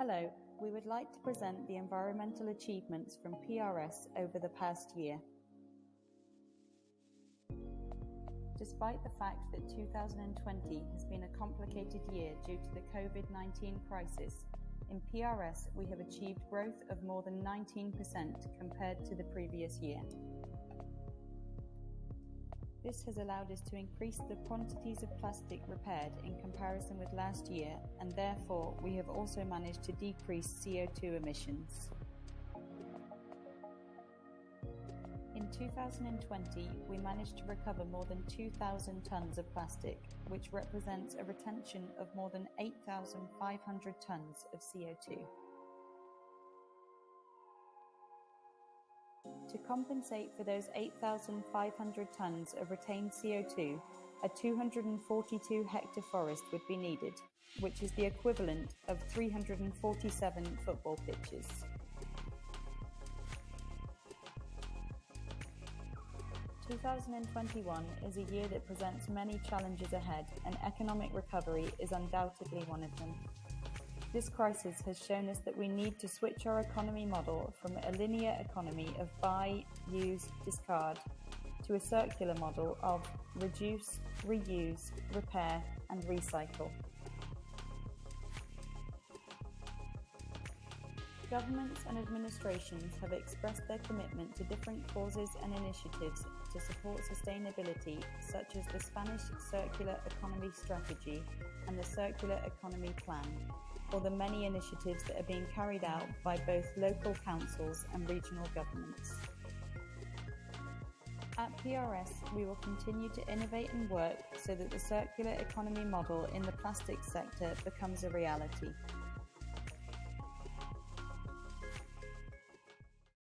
Hello, we would like to present the environmental achievements from PRS over the past year. Despite the fact that 2020 has been a complicated year due to the COVID-19 crisis, in PRS we have achieved growth of more than 19% compared to the previous year. This has allowed us to increase the quantities of plastic repaired in comparison with last year, and therefore we have also managed to decrease CO2 emissions. In 2020, we managed to recover more than 2,000 tons of plastic, which represents a retention of more than 8,500 tons of CO2. To compensate for those 8,500 tons of retained CO2, a 242 hectare forest would be needed, which is the equivalent of 347 football pitches. "2021 is a year that presents many challenges ahead, and economic recovery is undoubtedly one of them. This crisis has shown us that we need to switch our economy model from a linear economy of buy, use, discard to a circular model of reduce, reuse, repair, and recycle. Governments and administrations have expressed their commitment to different causes and initiatives to support sustainability, such as the Spanish Circular Economy Strategy and the Circular Economy Plan, or the many initiatives that are being carried out by both local councils and regional governments. At PRS, we will continue to innovate and work so that the circular economy model in the plastics sector becomes a reality.